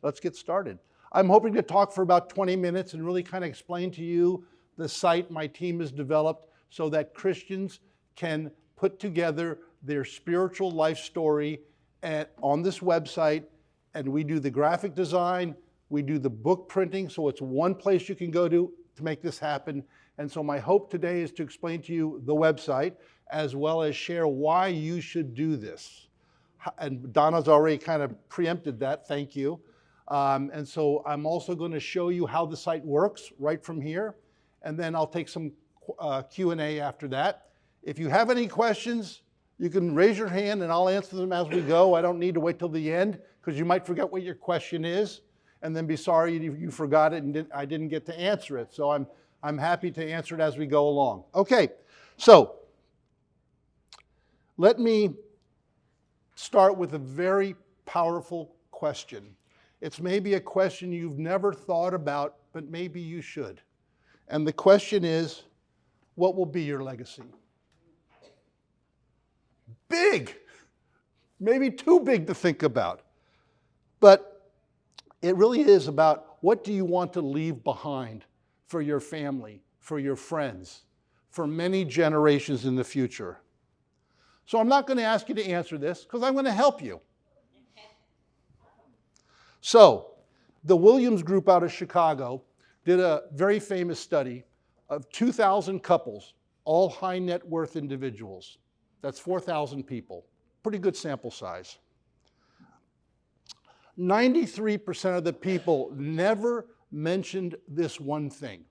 let's get started. I'm hoping to talk for about 20 minutes and really kind of explain to you the site my team has developed so that Christians can put together their spiritual life story on this website. And we do the graphic design, we do the book printing, so it's one place you can go to make this happen. And so my hope today is to explain to you the website as well as share why you should do this. And Donna's already kind of preempted that, thank you. And so I'm also going to show you how the site works right from here. And then I'll take some Q&A after that. If you have any questions, you can raise your hand and I'll answer them as we go. I don't need to wait till the end because you might forget what your question is and then be sorry you forgot it and I didn't get to answer it. So I'm happy to answer it as we go along. Okay, so let me start with a very powerful question. It's maybe a question you've never thought about, but maybe you should. And the question is, what will be your legacy? Big, maybe too big to think about. But it really is about what do you want to leave behind for your family, for your friends, for many generations in the future. So I'm not going to ask you to answer this because I'm going to help you. So the Williams Group out of Chicago did a very famous study of 2,000 couples, all high net worth individuals. That's 4,000 people, pretty good sample size. 93% of the people never mentioned this one thing.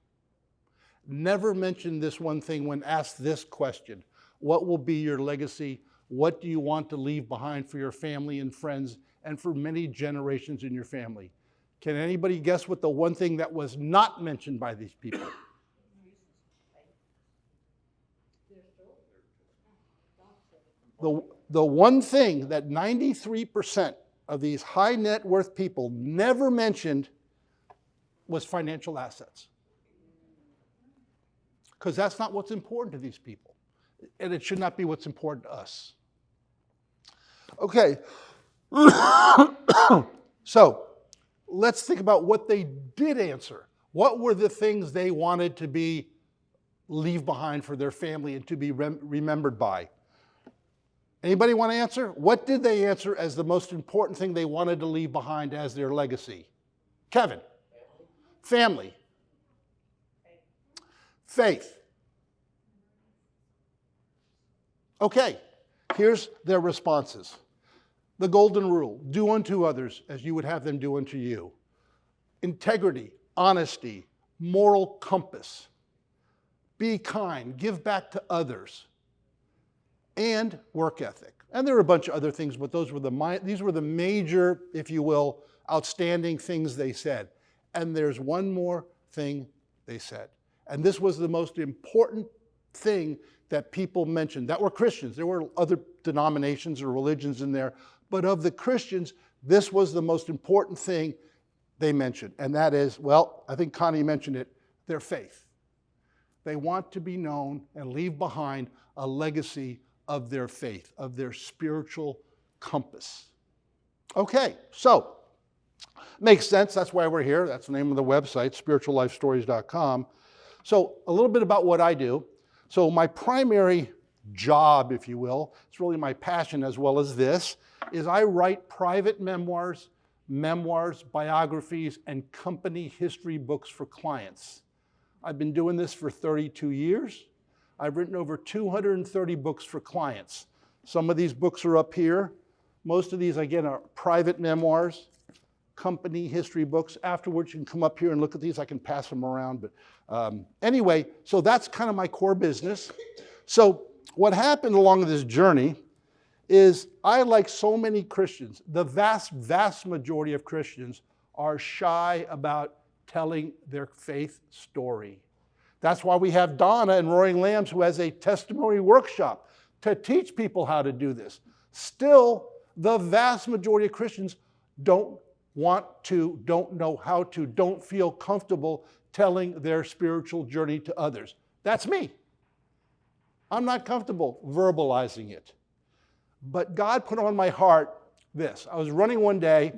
Never mentioned this one thing when asked this question. What will be your legacy? What do you want to leave behind for your family and friends and for many generations in your family? Can anybody guess what the one thing that was not mentioned by these people? The one thing that 93% of these high net worth people never mentioned was financial assets. Because that's not what's important to these people. And it should not be what's important to us. Okay. So let's think about what they did answer. What were the things they wanted to leave behind for their family and to be remembered by? Anybody want to answer? What did they answer as the most important thing they wanted to leave behind as their legacy? Kevin? Family. Faith. Okay, here's their responses. The golden rule, do unto others as you would have them do unto you. Integrity, honesty, moral compass. Be kind, give back to others. And work ethic. And there were a bunch of other things, but these were the major, if you will, outstanding things they said. And there's one more thing they said. And this was the most important thing that people mentioned that were Christians. There were other denominations or religions in there, but of the Christians, this was the most important thing they mentioned. And that is, well, I think Connie mentioned it, their faith. They want to be known and leave behind a legacy of their faith, of their spiritual compass. Okay, so makes sense. That's why we're here. That's the name of the website, spirituallifestories.com. So a little bit about what I do. So my primary job, if you will, it's really my passion as well as this, is I write private memoirs, biographies, and company history books for clients. I've been doing this for 32 years. I've written over 230 books for clients. Some of these books are up here. Most of these, again, are private memoirs, company history books. Afterwards, you can come up here and look at these. I can pass them around. But anyway, so that's kind of my core business. So what happened along this journey is I, like so many Christians, the vast majority of Christians are shy about telling their faith story. That's why we have Donna and Roaring Lambs, who has a testimony workshop to teach people how to do this. Still, the vast majority of Christians don't want to, don't know how to, don't feel comfortable telling their spiritual journey to others. That's me. I'm not comfortable verbalizing it. But God put on my heart this. I was running one day,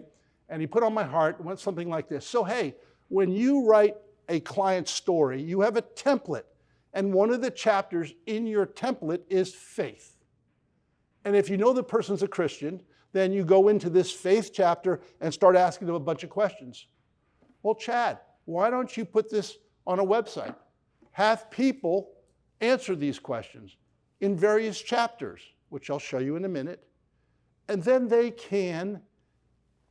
And he put on my heart, went something like this. So hey, when you write a client story, you have a template. And one of the chapters in your template is faith. And if you know the person's a Christian, then you go into this faith chapter and start asking them a bunch of questions. Well, Chad, why don't you put this on a website? Have people answer these questions in various chapters, which I'll show you in a minute. And then they can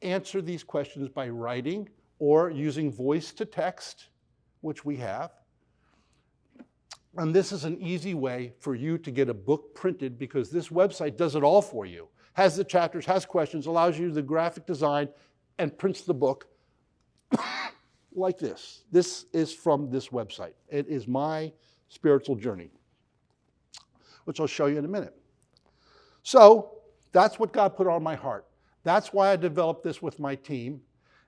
answer these questions by writing or using voice to text, which we have. And this is an easy way for you to get a book printed because this website does it all for you. Has the chapters, has questions, allows you the graphic design, and prints the book like this. This is from this website. It is My Spiritual Journey, which I'll show you in a minute. So that's what God put on my heart. That's why I developed this with my team.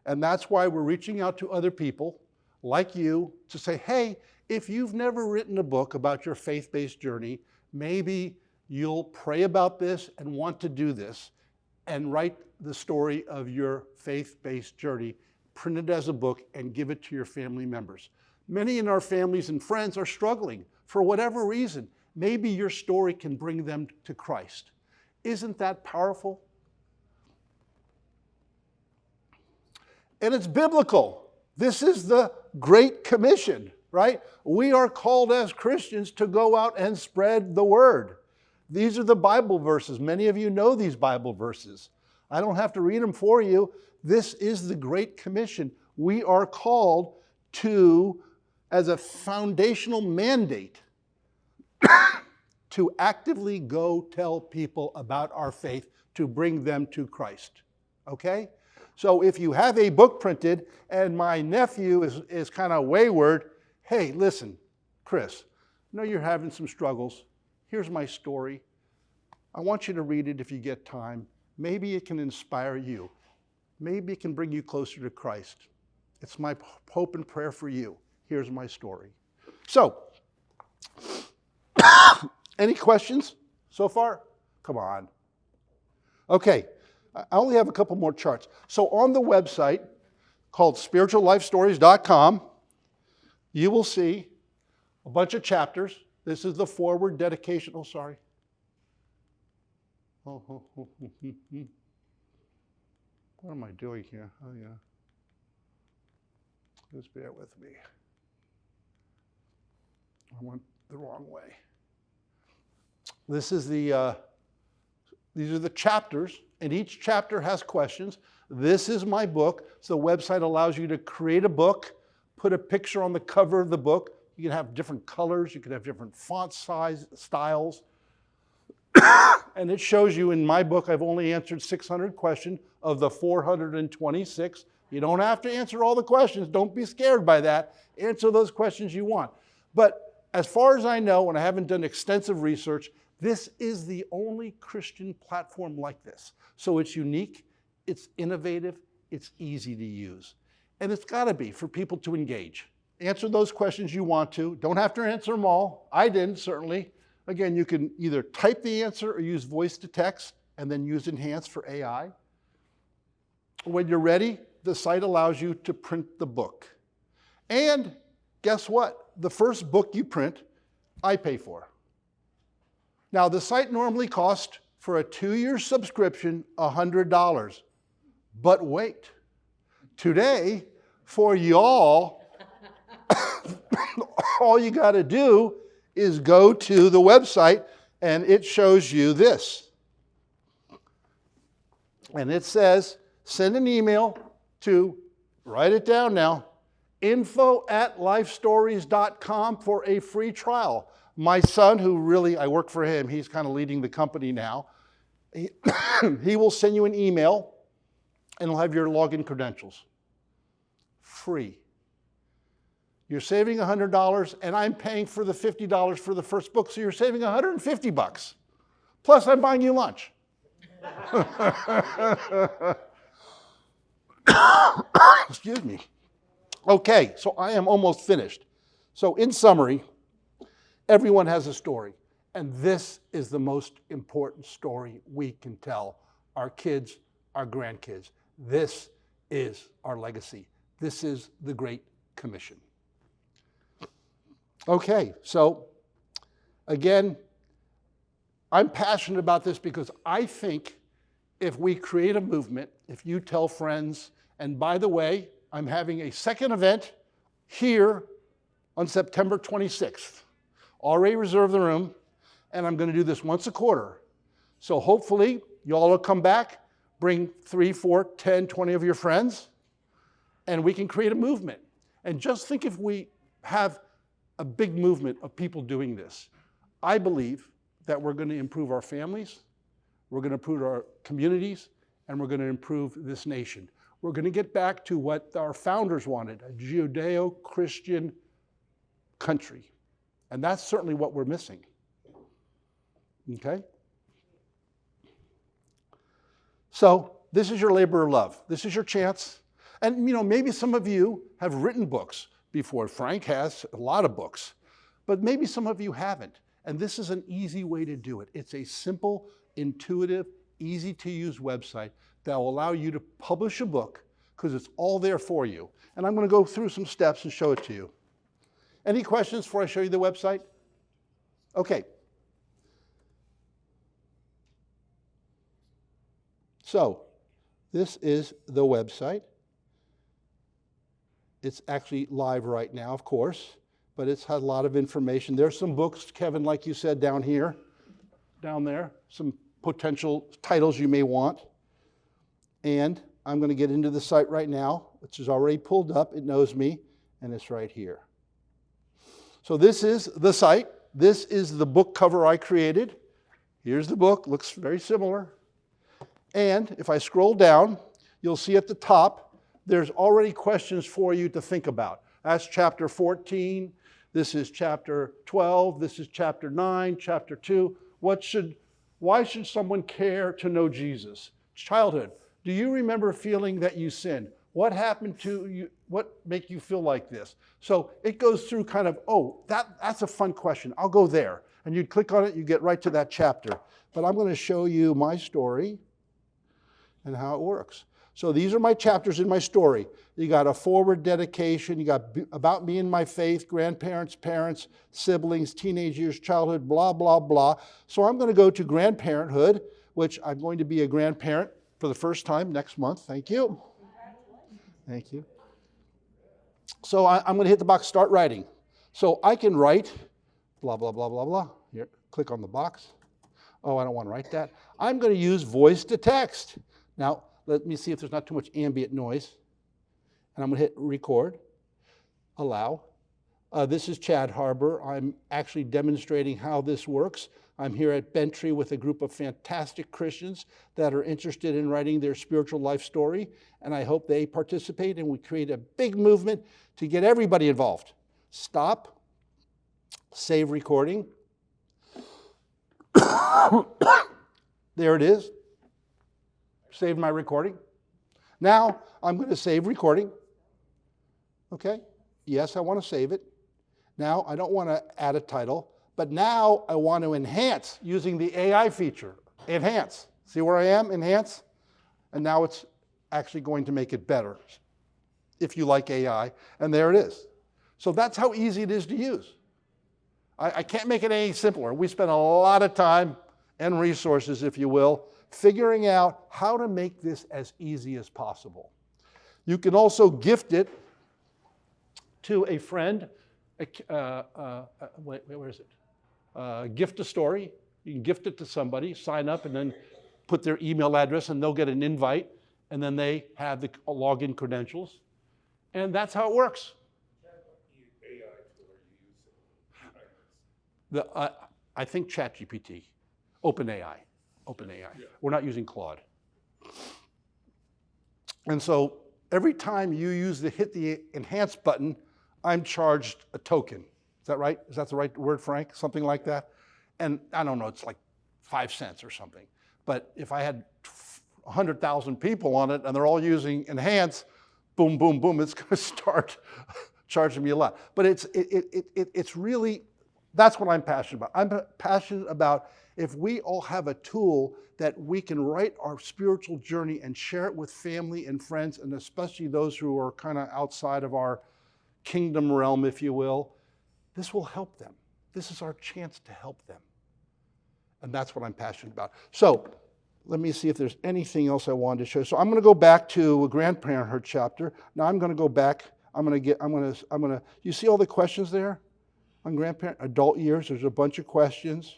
And that's why we're reaching out to other people like you to say, hey, if you've never written a book about your faith-based journey, maybe you'll pray about this and want to do this and write the story of your faith-based journey, print it as a book, and give it to your family members. Many in our families and friends are struggling for whatever reason. Maybe your story can bring them to Christ. Isn't that powerful? And it's biblical. This is the Great Commission, right? We are called as Christians to go out and spread the word. These are the Bible verses. Many of you know these Bible verses. I don't have to read them for you. This is the Great Commission. We are called to, as a foundational mandate, to actively go tell people about our faith to bring them to Christ. Okay? So if you have a book printed and my nephew is kind of wayward, hey, listen, Chris, I know you're having some struggles. Here's my story. I want you to read it if you get time. Maybe it can inspire you. Maybe it can bring you closer to Christ. It's my hope and prayer for you. Here's my story. So, any questions so far? Come on. Okay, I only have a couple more charts. So on the website called spirituallifestories.com, you will see a bunch of chapters. This is the forward dedication. Oh, sorry. What am I doing here? Oh, yeah. Just bear with me. I went the wrong way. This is these are the chapters, and each chapter has questions. This is my book. So the website allows you to create a book, put a picture on the cover of the book. You can have different colors. You can have different font size, styles. And it shows you in my book, I've only answered 600 questions of the 426. You don't have to answer all the questions. Don't be scared by that. Answer those questions you want. But as far as I know, and I haven't done extensive research, this is the only Christian platform like this. So it's unique, it's innovative, it's easy to use. And it's got to be for people to engage. Answer those questions you want to. Don't have to answer them all. I didn't, certainly. Again, you can either type the answer or use voice to text and then use Enhance for AI. When you're ready, the site allows you to print the book. And guess what? The first book you print, I pay for. Now, the site normally costs, for a 2-year subscription, $100. But wait, today, for y'all, all you got to do is go to the website, and it shows you this. And it says, send an email to, write it down now, info@lifestories.com for a free trial. My son, who really, I work for him, he's kind of leading the company now, he will send you an email and he'll have your login credentials. Free. You're saving $100 and I'm paying for the $50 for the first book, so you're saving $150. Plus I'm buying you lunch. Excuse me. Okay, so I am almost finished. So in summary, everyone has a story, and this is the most important story we can tell our kids, our grandkids. This is our legacy. This is the Great Commission. Okay, so again, I'm passionate about this because I think if we create a movement, if you tell friends, and by the way, I'm having a second event here on September 26th. Already reserved the room, and I'm going to do this once a quarter. So hopefully, you all will come back, bring 3, 4, 10, 20 of your friends, and we can create a movement. And just think if we have a big movement of people doing this. I believe that we're going to improve our families, we're going to improve our communities, and we're going to improve this nation. We're going to get back to what our founders wanted, a Judeo-Christian country. And that's certainly what we're missing. Okay? So this is your labor of love. This is your chance. And maybe some of you have written books before. Frank has a lot of books. But maybe some of you haven't. And this is an easy way to do it. It's a simple, intuitive, easy-to-use website that will allow you to publish a book because it's all there for you. And I'm going to go through some steps and show it to you. Any questions before I show you the website? Okay. So this is the website. It's actually live right now, of course, but it's had a lot of information. There's some books, Kevin, like you said, down here, down there, some potential titles you may want. And I'm going to get into the site right now, which is already pulled up. It knows me, and it's right here. So this is the site. This is the book cover I created. Here's the book. Looks very similar. And if I scroll down, you'll see at the top, there's already questions for you to think about. That's chapter 14. This is chapter 12. This is chapter 9, chapter 2. Why should someone care to know Jesus? Childhood. Do you remember feeling that you sinned? What happened to you? What made you feel like this? So it goes through kind of, that's a fun question. I'll go there. And you click on it, you get right to that chapter. But I'm going to show you my story and how it works. So these are my chapters in my story. You got a forward dedication, you got about me and my faith, grandparents, parents, siblings, teenage years, childhood, blah, blah, blah. So I'm going to go to grandparenthood, which I'm going to be a grandparent for the first time next month. Thank you. Thank you. So I'm going to hit the box, start writing. So I can write, blah, blah, blah, blah, blah. Here, click on the box. Oh, I don't want to write that. I'm going to use voice to text. Now, let me see if there's not too much ambient noise. And I'm going to hit record, allow. This is Chad Harbor. I'm actually demonstrating how this works. I'm here at Bentry with a group of fantastic Christians that are interested in writing their spiritual life story, and I hope they participate and we create a big movement to get everybody involved. Stop, save recording. There it is. Save my recording. Now I'm going to save recording. Okay? Yes, I want to save it. Now I don't want to add a title. But now I want to enhance using the AI feature. Enhance. See where I am? Enhance. And now it's actually going to make it better if you like AI. And there it is. So that's how easy it is to use. I can't make it any simpler. We spent a lot of time and resources, if you will, figuring out how to make this as easy as possible. You can also gift it to a friend. Where is it? Gift a story. You can gift it to somebody, sign up, and then put their email address, and they'll get an invite, and then they have the login credentials. And that's how it works. What AI tool are you using? I think ChatGPT, OpenAI. Yeah. We're not using Claude. And so every time you hit the enhance button, I'm charged a token. Is that right? Is that the right word, Frank? Something like that? And I don't know, it's like 5 cents or something. But if I had 100,000 people on it and they're all using enhance, boom, boom, boom, it's going to start charging me a lot. But it's really That's what I'm passionate about. I'm passionate about if we all have a tool that we can write our spiritual journey and share it with family and friends, and especially those who are kind of outside of our kingdom realm, if you will, this will help them. This is our chance to help them. And that's what I'm passionate about. So let me see if there's anything else I wanted to show. So I'm going to go back to a grandparenthood chapter. Now I'm going to go back. You see all the questions there on grandparent, adult years? There's a bunch of questions.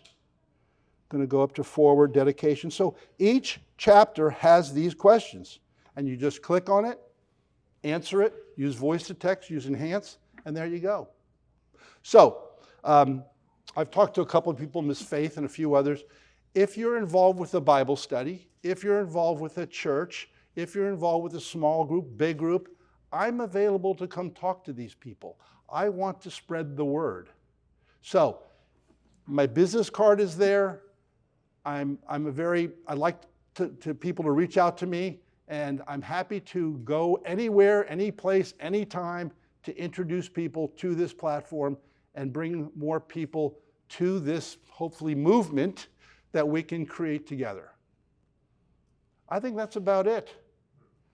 Going to go up to forward, dedication. So each chapter has these questions. And you just click on it, answer it, use voice to text, use enhance, and there you go. So I've talked to a couple of people, Miss Faith and a few others. If you're involved with a Bible study, if you're involved with a church, if you're involved with a small group, big group, I'm available to come talk to these people. I want to spread the word. So my business card is there. I like to people to reach out to me, and I'm happy to go anywhere, any place, anytime to introduce people to this platform and bring more people to this, hopefully, movement that we can create together. I think that's about it.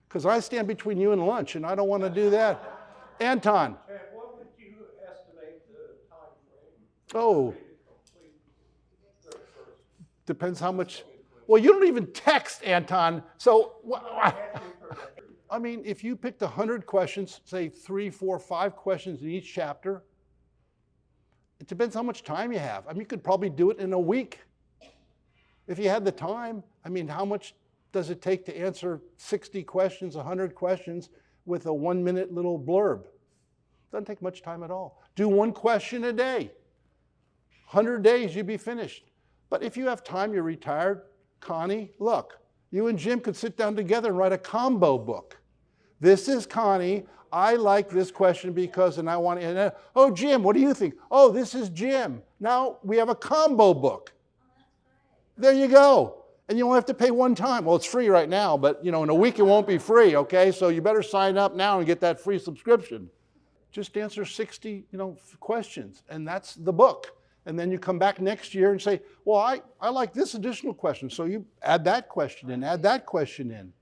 Because I stand between you and lunch, and I don't want to do that. Anton. And what would you estimate the time frame? Oh. Depends how much. Well, you don't even text, Anton. So, I mean, if you picked 100 questions, say 3, 4, 5 questions in each chapter, it depends how much time you have. I mean, you could probably do it in a week. If you had the time, I mean, how much does it take to answer 60 questions, 100 questions with a 1-minute little blurb? Doesn't take much time at all. Do 1 question a day. 100 days, you'd be finished. But if you have time, you're retired, Connie, look, you and Jim could sit down together and write a combo book. This is Connie. I like this question because, and I want to, oh, Jim, what do you think? Oh, this is Jim. Now we have a combo book. There you go. And you don't have to pay one time. Well, it's free right now, but in a week it won't be free, okay? So you better sign up now and get that free subscription. Just answer 60, questions, and that's the book. And then you come back next year and say, well, I like this additional question. So you add that question in, add that question in.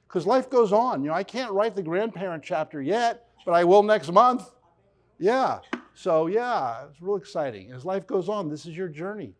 Because life goes on. I can't write the grandparent chapter yet, but I will next month. Yeah. So yeah, it's real exciting. As life goes on, this is your journey.